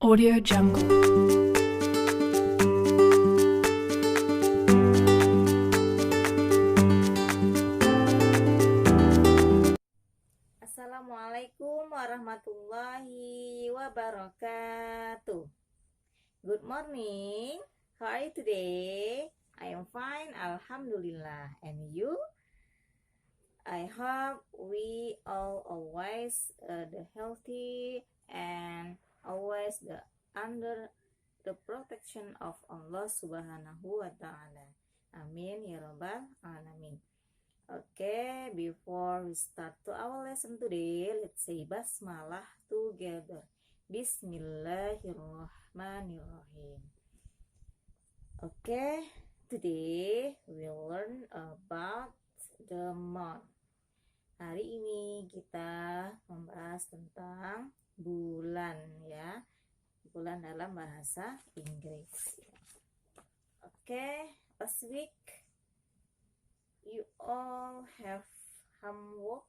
Audio Jungle. Assalamualaikum warahmatullahi wabarakatuh. Good morning. How are you today? I am fine, alhamdulillah. And you? I hope we all always the healthy and always under the protection of Allah Subhanahu wa taala. Amin ya rabbal alamin. Okay, before we start to our lesson today, let's say basmalah together. Bismillahirrahmanirrahim. Okay, today we'll learn about the month. Hari ini kita membahas tentang bulan ya. Bulan dalam bahasa Inggris. Okay, last week you all have homework,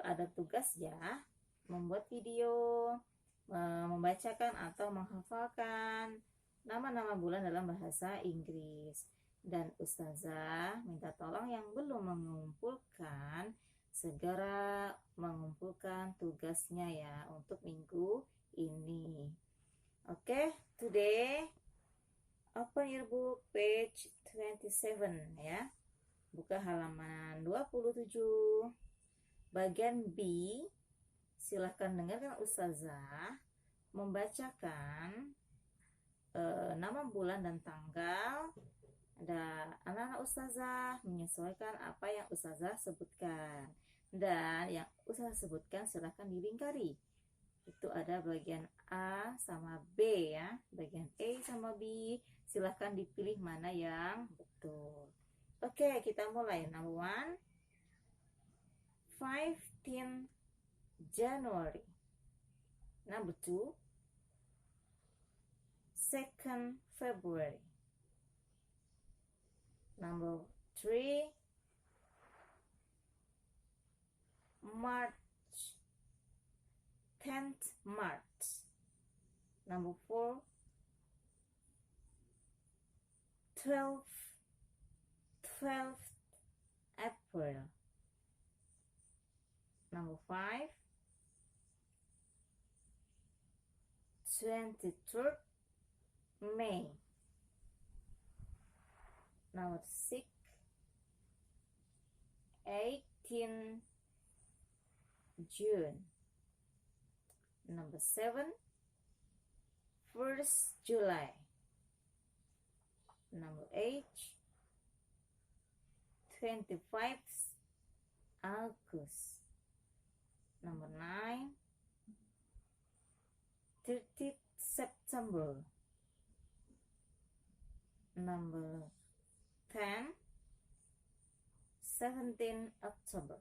ada tugas ya, membuat video, membacakan atau menghafalkan nama-nama bulan dalam bahasa Inggris. Dan Ustazah minta tolong yang belum mengumpulkan segera mengumpulkan tugasnya ya untuk minggu ini. Okay, today open your book page 27 ya. Buka halaman 27. Bagian B, silahkan dengarkan Ustazah membacakan nama bulan dan tanggal. Ada anak-anak Ustazah menyesuaikan apa yang Ustazah sebutkan. Dan yang Ustazah sebutkan silahkan dilingkari. Itu ada bagian A sama B ya. Bagian A sama B, silahkan dipilih mana yang betul. Oke, kita mulai. Number 1, 15 January. Number 2, 2nd February. Number 3, March, 10th March. Number 4, 12th April. Number 5, 23rd May. Number 6, 18 June. Number 7, 1st July. Number 8, 25th August. Number 9, 30th September. Number 10, 17 October.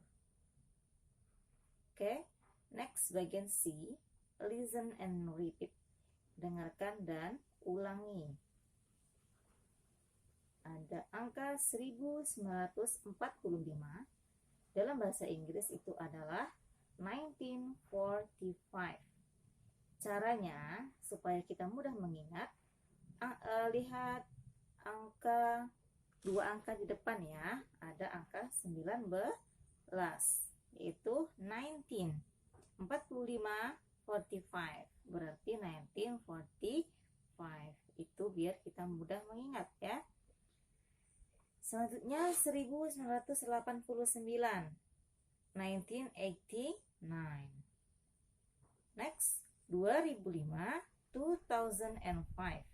Okay, next bagian C, listen and repeat. Dengarkan dan ulangi. Ada angka 1945. Dalam bahasa Inggris itu adalah 1945. Caranya supaya kita mudah mengingat, lihat angka, dua angka di depan ya. Ada angka 19, yaitu 19. 45, 45. Berarti 1945. Itu biar kita mudah mengingat ya. Selanjutnya 1989. 1989. Next, 2005, 2005.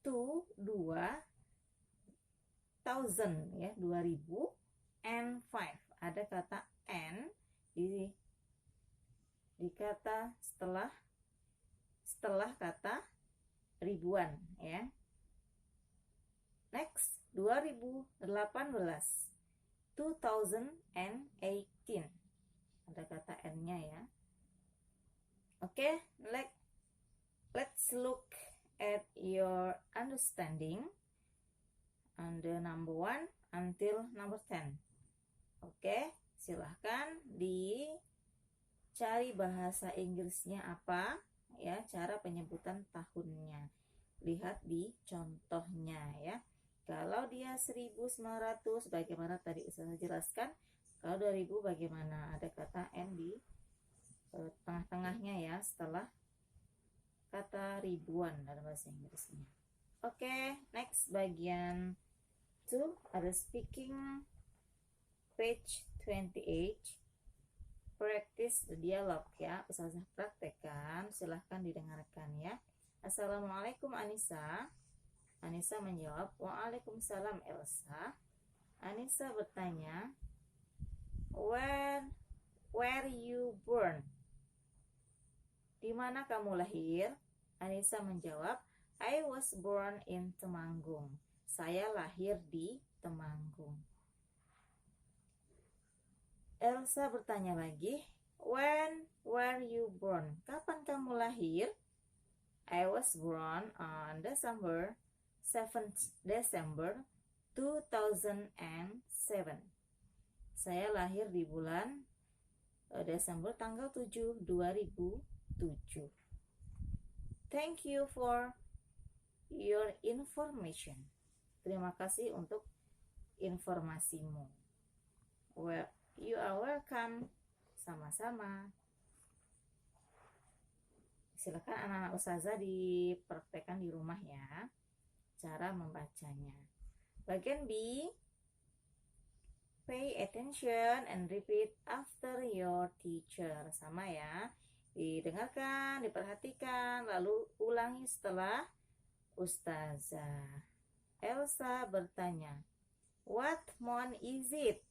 2000 ya, 2000 and 5. Ada kata and di kata setelah kata ribuan ya. Next, 2018. 2018. Ada kata n-nya ya. Oke, let's look at your understanding on the number 1 until number 10. Oke, silahkan dicari bahasa Inggrisnya apa cara penyebutan tahunnya. Lihat di contohnya ya. Kalau dia 1900 bagaimana tadi saya jelaskan. Kalau 2000 bagaimana? Ada kata N di tengah-tengahnya ya, setelah kata ribuan dalam bahasa Inggrisnya. Oke, next bagian 2 ada speaking page 28. Practice the dialogue ya. Ustazah praktekkan, silahkan didengarkan ya. Assalamualaikum Anissa. Anissa menjawab, Waalaikumsalam Elsa. Anissa bertanya, Where you born? Di mana kamu lahir? Anissa menjawab, I was born in Temanggung. Saya lahir di Temanggung. Elsa bertanya lagi, When were you born? Kapan kamu lahir? I was born on December 7th December 2007. Saya lahir di bulan Desember tanggal 7 2007. Thank you for your information. Terima kasih untuk informasimu. Well, you are welcome. Sama-sama. Silakan anak-anak ustazah dipraktekkan di rumah ya, cara membacanya. Bagian B, pay attention and repeat after your teacher. Sama ya, didengarkan, diperhatikan, lalu ulangi setelah ustazah. Elsa bertanya, What month is it?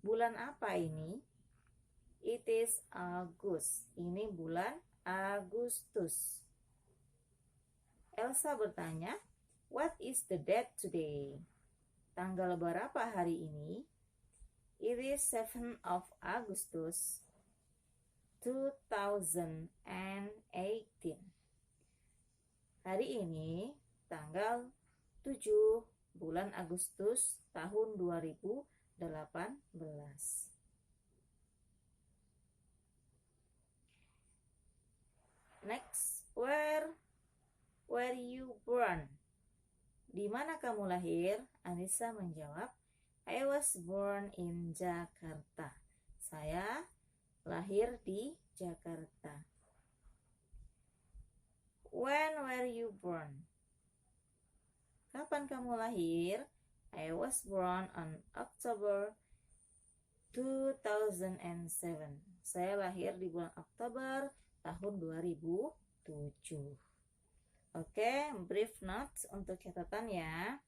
Bulan apa ini? It is August. Ini bulan Agustus. Elsa bertanya, What is the date today? Tanggal berapa hari ini? It is 7th of Augustus 2018. Hari ini tanggal 7 bulan Agustus tahun 2018. Next, where you born? Di mana kamu lahir? Anissa menjawab, I was born in Jakarta. Saya lahir di Jakarta. When were you born? Kapan kamu lahir? I was born on October 2007. Saya lahir di bulan Oktober tahun 2007. Oke, brief notes untuk catatan ya.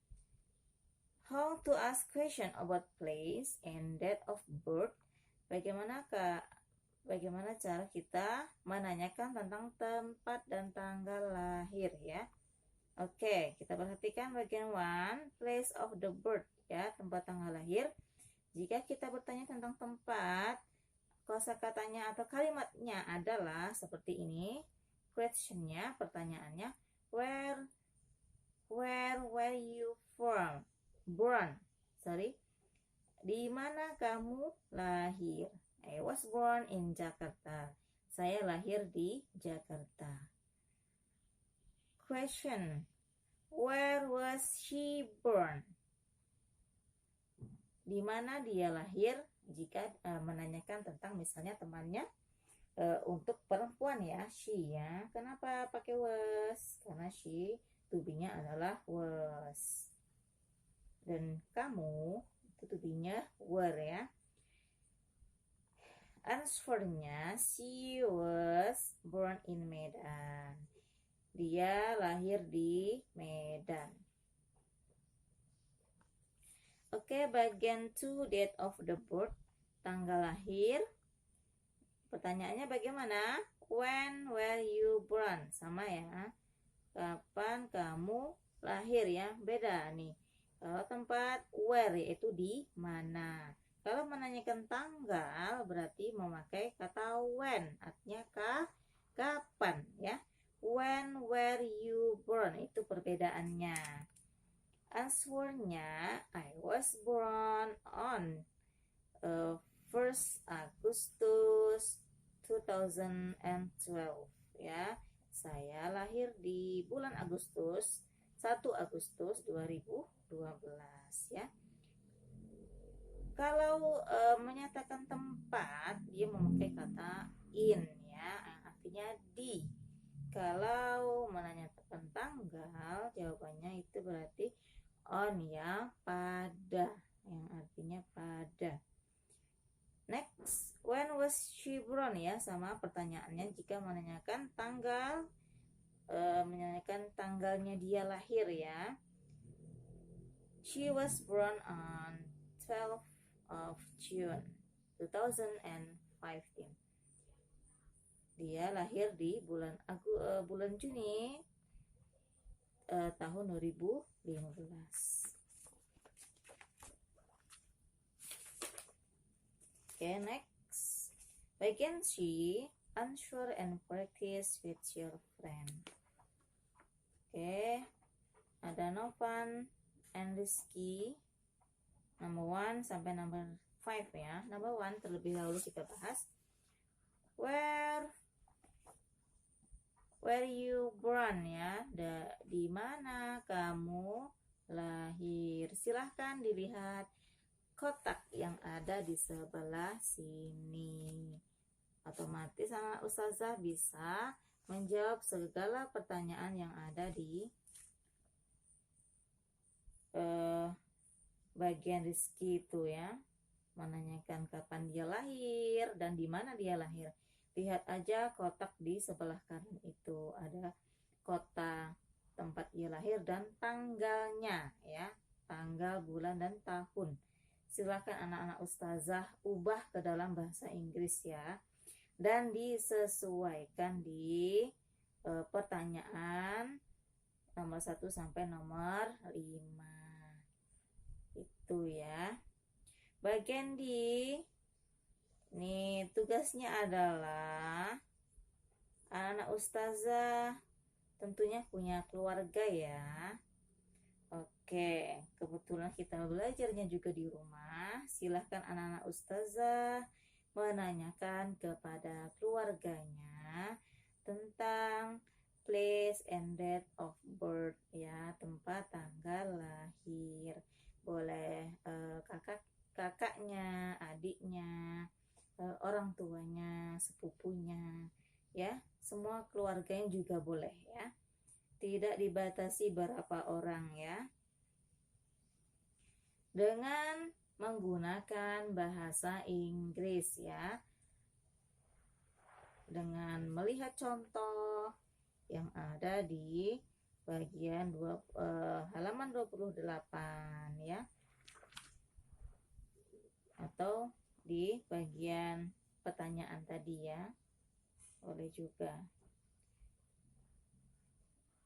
How to ask question about place and date of birth. Bagaimana cara kita menanyakan tentang tempat dan tanggal lahir ya. Oke, kita perhatikan bagian 1, place of the birth ya, tempat tanggal lahir. Jika kita bertanya tentang tempat, kosakatanya atau kalimatnya adalah seperti ini. Questionnya, pertanyaannya, where were you born? Di mana kamu lahir? I was born in Jakarta. Saya lahir di Jakarta. Question, where was she born? Di mana dia lahir? Jika menanyakan tentang misalnya temannya untuk perempuan ya, she ya. Kenapa pakai was? Karena she to be-nya adalah was. Dan kamu itu to be-nya were ya. Answer-nya, she was born in Medan. Dia lahir di Medan. Oke, bagian 2, date of the birth, tanggal lahir. Pertanyaannya bagaimana? When were you born? Sama ya. Kapan kamu lahir ya? Beda nih. Kalau tempat where yaitu di mana. Kalau menanyakan tanggal berarti memakai kata when, artinya kapan ya. When were you born? Itu perbedaannya. Answernya, I was born on 1st Agustus 2012 ya. Saya lahir di bulan Agustus, 1 Agustus 2012 ya. Kalau menyatakan tempat, dia memakai kata in ya, yang artinya di. Kalau menanyakan tanggal, jawabannya itu berarti on ya, pada, yang artinya pada. Next, when was she born ya, sama pertanyaannya jika menanyakan tanggal, menanyakan tanggalnya dia lahir ya. She was born on 12 of June 2015. Dia lahir di bulan Juni tahun 2015. Okay, next. Bagian C, answer and practice with your friend. Okay, ada Novan and Rizky, number 1 sampai number 5 ya. Number 1 terlebih dahulu kita bahas. Where you born ya, di mana kamu lahir. Silahkan dilihat kotak yang ada di sebelah sini. Otomatis anak ustazah bisa menjawab segala pertanyaan yang ada di bagian Rizky itu ya, menanyakan kapan dia lahir dan di mana dia lahir. Lihat aja kotak di sebelah kanan itu, ada kota tempat dia lahir dan tanggalnya ya, tanggal, bulan, dan tahun. Silakan anak-anak ustazah ubah ke dalam bahasa Inggris ya, dan disesuaikan di pertanyaan nomor 1 sampai nomor 5 itu ya. Bagian D, nih tugasnya adalah anak-anak ustazah tentunya punya keluarga ya. Oke, kebetulan kita belajarnya juga di rumah. Silahkan anak-anak ustazah menanyakan kepada keluarganya tentang place and date of birth ya, tempat tanggal lahir. Boleh kakaknya, adiknya, orang tuanya, sepupunya ya, semua keluarganya juga boleh ya. Tidak dibatasi berapa orang ya. Dengan menggunakan bahasa Inggris ya. Dengan melihat contoh yang ada di bagian halaman 28 ya. Atau di bagian pertanyaan tadi ya. Boleh juga.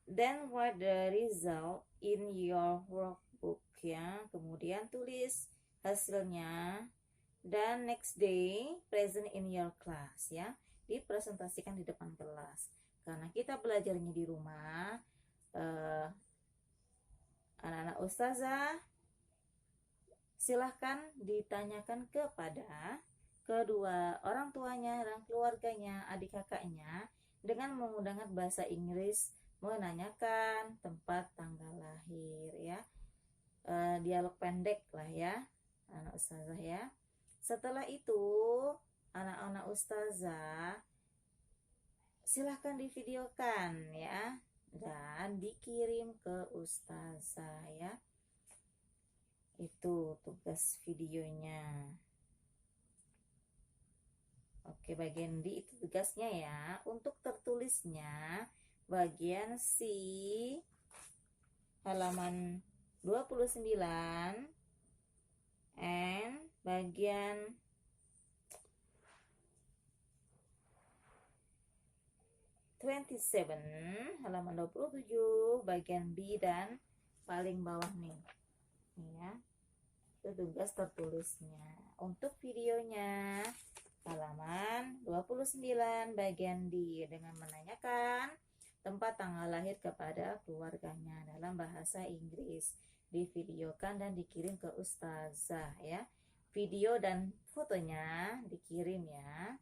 Then write the result in your workbook ya. Kemudian tulis hasilnya. Dan next day present in your class ya. Dipresentasikan di depan kelas. Karena kita belajarnya di rumah, anak-anak ustazah silahkan ditanyakan kepada kedua orang tuanya dan keluarganya, adik kakaknya, dengan menggunakan bahasa Inggris, menanyakan tempat tanggal lahir ya. Dialog pendek lah ya anak ustazah ya. Setelah itu anak-anak ustazah silahkan divideokan ya dan dikirim ke ustazah ya. Itu tugas videonya. Oke, bagian D itu tugasnya ya. Untuk tertulisnya bagian C halaman 29 and bagian halaman 27 bagian B dan paling bawah nih ya, itu tugas tertulisnya. Untuk videonya halaman 29 bagian D dengan menanyakan tempat tanggal lahir kepada keluarganya dalam bahasa Inggris, divideokan dan dikirim ke ustazah ya. Video dan fotonya dikirim ya.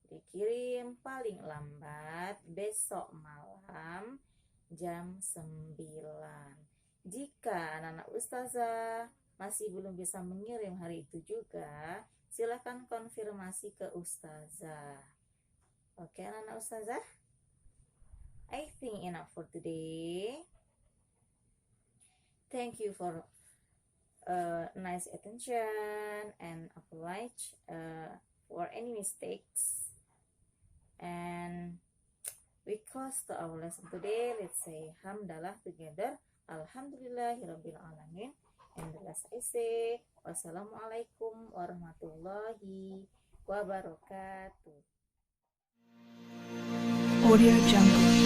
dikirim paling lambat besok malam jam 9. Jika anak-anak ustazah masih belum bisa mengirim hari itu juga, silakan konfirmasi ke ustazah. Oke, anak-anak ustazah? I think enough for today. Thank you for nice attention and apologize for any mistakes. And we close to our lesson today. Let's say hamdalah together. Alhamdulillahirabbil alamin. And the last I say wassalamualaikum warahmatullahi wabarakatuh. Audio Jungle.